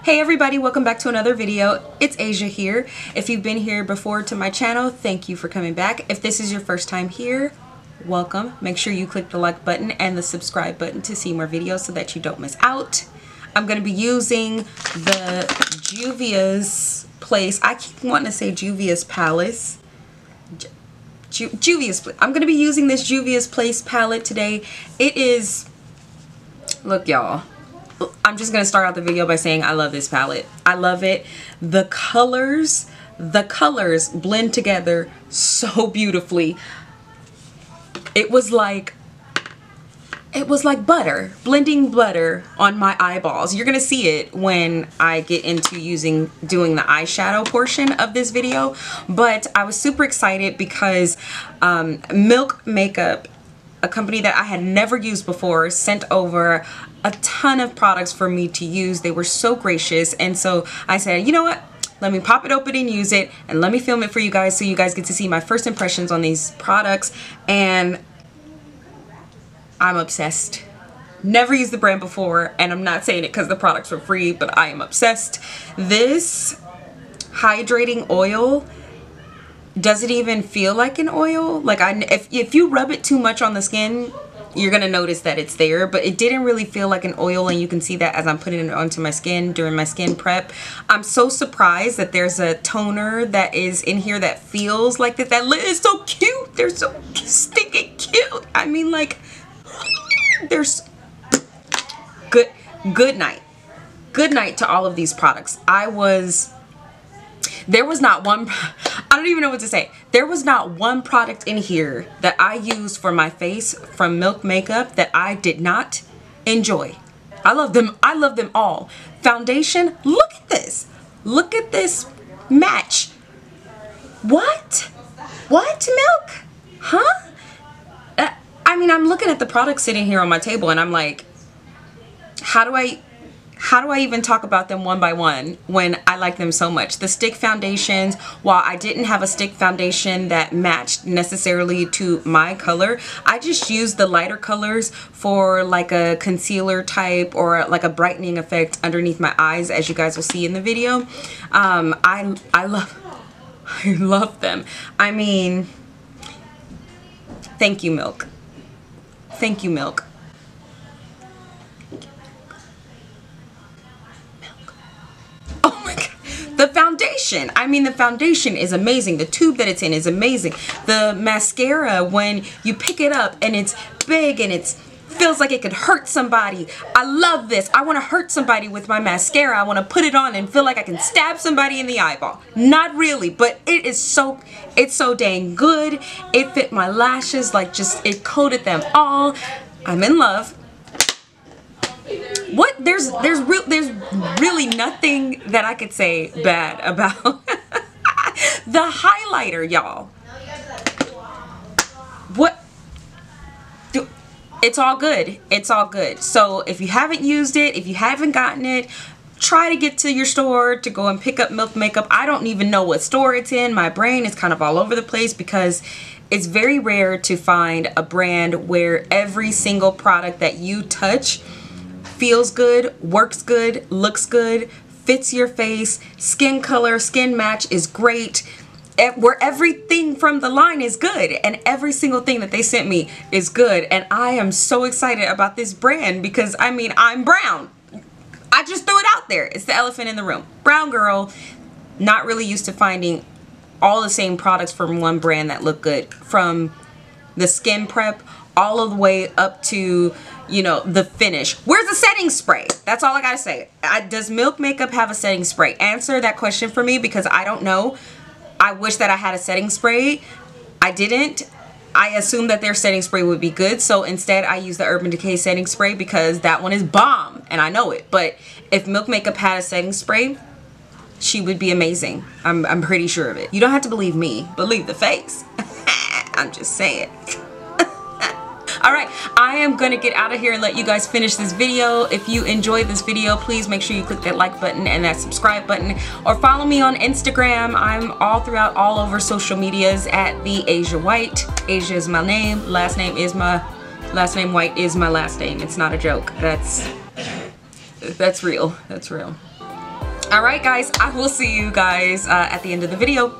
Hey everybody, welcome back to another video. It's Asia here. If you've been here before to my channel, thank you for coming back. If this is your first time here, welcome. Make sure you click the like button and the subscribe button to see more videos so that you don't miss out. I'm going to be using the Juvia's Place. I keep wanting to say Juvia's Palace. Juvia's. I'm going to be using this Juvia's Place palette today. It is, look y'all, I'm just going to start out the video by saying I love this palette. I love it. The colors blend together so beautifully. It was like butter, blending butter on my eyeballs. You're gonna see it when I get into doing the eyeshadow portion of this video, but I was super excited because Milk Makeup, a company that I had never used before, sent over a ton of products for me to use. They were so gracious, and so I said, you know what? Let me pop it open and use it, and let me film it for you guys so you guys get to see my first impressions on these products. And I'm obsessed. Never used the brand before, and I'm not saying it because the products were free, but I am obsessed. This hydrating oil doesn't even feel like an oil. Like if you rub it too much on the skin, you're gonna notice that it's there, but it didn't really feel like an oil, and you can see that as I'm putting it onto my skin during my skin prep. I'm so surprised that there's a toner that is in here that feels like that. That lid is so cute. They're so stinking cute. I mean, like, there's good night to all of these products. There was not one, I don't even know what to say. There was not one product in here that I used for my face from Milk Makeup that I did not enjoy. I love them. I love them all. Foundation, look at this. Look at this match. What? What, Milk? Huh? I mean, I'm looking at the products sitting here on my table, and I'm like, how do I even talk about them one by one when I like them so much? The stick foundations, while I didn't have a stick foundation that matched necessarily to my color, I just used the lighter colors for like a concealer type or like a brightening effect underneath my eyes, as you guys will see in the video. I love them. I mean, thank you, Milk. Thank you, Milk. Oh my god. The foundation. I mean, the foundation is amazing. The tube that it's in is amazing. The mascara, when you pick it up and it's big and it feels like it could hurt somebody. I love this. I want to hurt somebody with my mascara. I want to put it on and feel like I can stab somebody in the eyeball. Not really, but it's so dang good. It fit my lashes, like, just, it coated them all. I'm in love. What? There's really nothing that I could say bad about the highlighter, y'all. What? It's all good. It's all good. So if you haven't used it, if you haven't gotten it, try to get to your store to go and pick up Milk Makeup. I don't even know what store it's in. My brain is kind of all over the place because it's very rare to find a brand where every single product that you touch feels good, works good, looks good, fits your face, skin color, skin match is great, where everything from the line is good, and every single thing that they sent me is good. And I am so excited about this brand because, I mean, I'm brown. I just threw it out there. It's the elephant in the room. Brown girl, not really used to finding all the same products from one brand that look good, from the skin prep all of the way up to, you know, the finish. Where's the setting spray? That's all I gotta say. Does Milk Makeup have a setting spray? Answer that question for me, because I don't know. I wish that I had a setting spray. I didn't. I assumed that their setting spray would be good, so instead I used the Urban Decay setting spray because that one is bomb, and I know it. But if Milk Makeup had a setting spray, she would be amazing. I'm pretty sure of it. You don't have to believe me, believe the face. I'm just saying. Alright, I am gonna get out of here and let you guys finish this video. If you enjoyed this video, please make sure you click that like button and that subscribe button, or follow me on Instagram. I'm all over social medias at the Asia White. Asia is my name, last name White is my last name. It's not a joke. That's real. That's real. Alright guys, I will see you guys at the end of the video.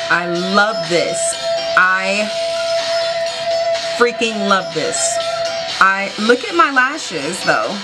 I love this. I freaking love this. Look at my lashes though.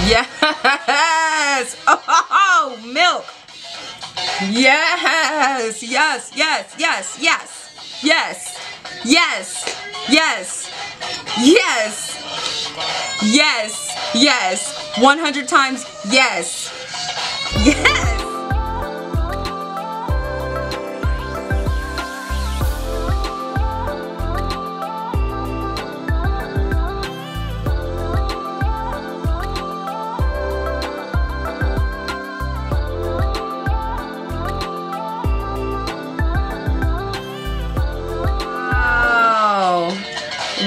Yes! Oh, milk! Yes! Yes, yes, yes, yes, yes, yes, yes, yes, yes, yes, 100 times yes, yes!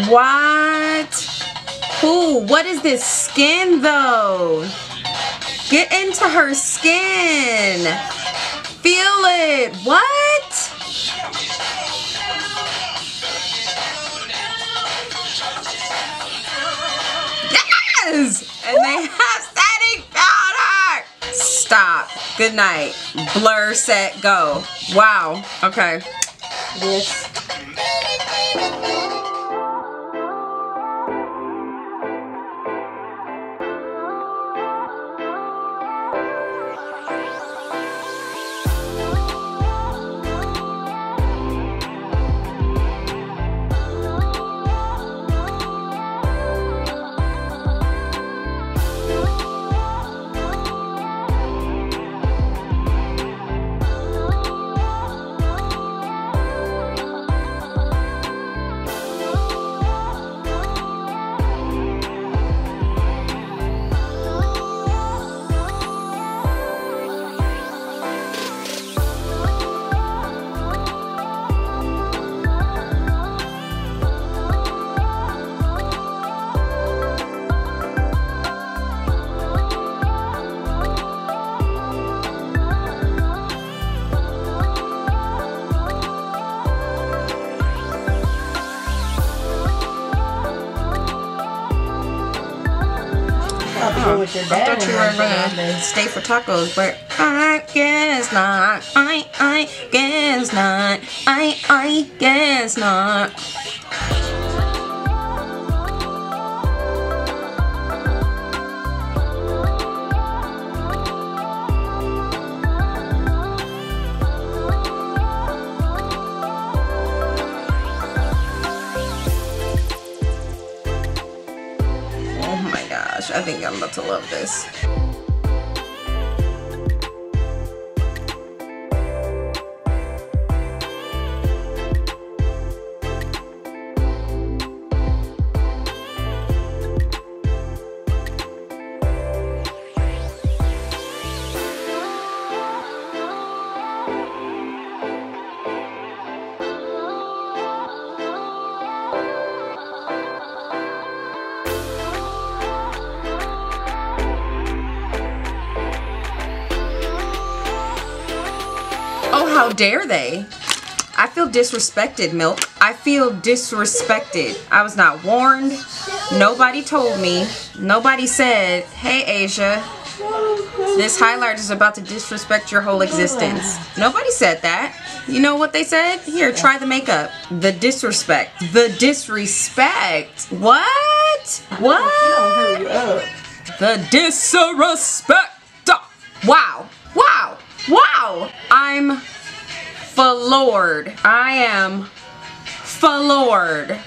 What? Ooh, what is this skin though? Get into her skin. Feel it. What? Yes! And they have setting powder. Stop. Good night. Blur, set, go. Wow. Okay. This. about to go with your dad. I thought you were gonna stay for tacos, but I guess not. I guess not. I guess not. I think I'm about to love this. Oh, how dare they? I feel disrespected, Milk. I feel disrespected. I was not warned. Nobody told me. Nobody said, hey, Asia, this highlighter is about to disrespect your whole existence. Nobody said that. You know what they said? Here, try the makeup. The disrespect. The disrespect. What? What? The disrespect. Wow. Wow. Wow. I'm floored. I am floored.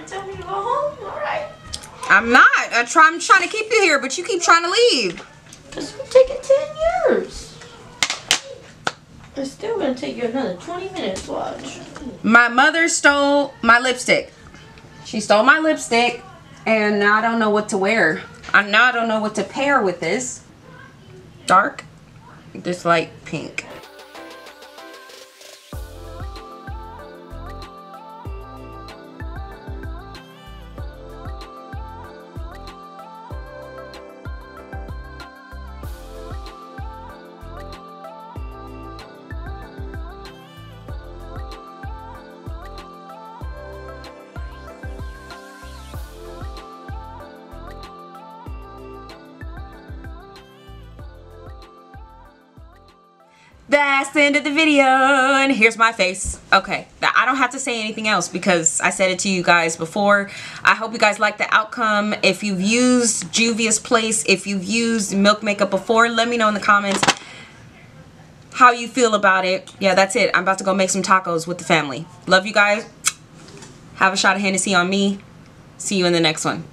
Tell me to go home? Alright. I'm not. I'm trying to keep you here, but you keep trying to leave. It's gonna take it 10 years. It's still gonna take you another 20 minutes, watch. My mother stole my lipstick. She stole my lipstick, and now I don't know what to wear. I don't know what to pair with this. Dark, this light pink. That's the end of the video, and here's my face. Okay, I don't have to say anything else because I said it to you guys before. I hope you guys like the outcome. If you've used Juvia's Place, if you've used Milk Makeup before, let me know in the comments how you feel about it. Yeah, that's it. I'm about to go make some tacos with the family. Love you guys. Have a shot of Hennessy on me. See you in the next one.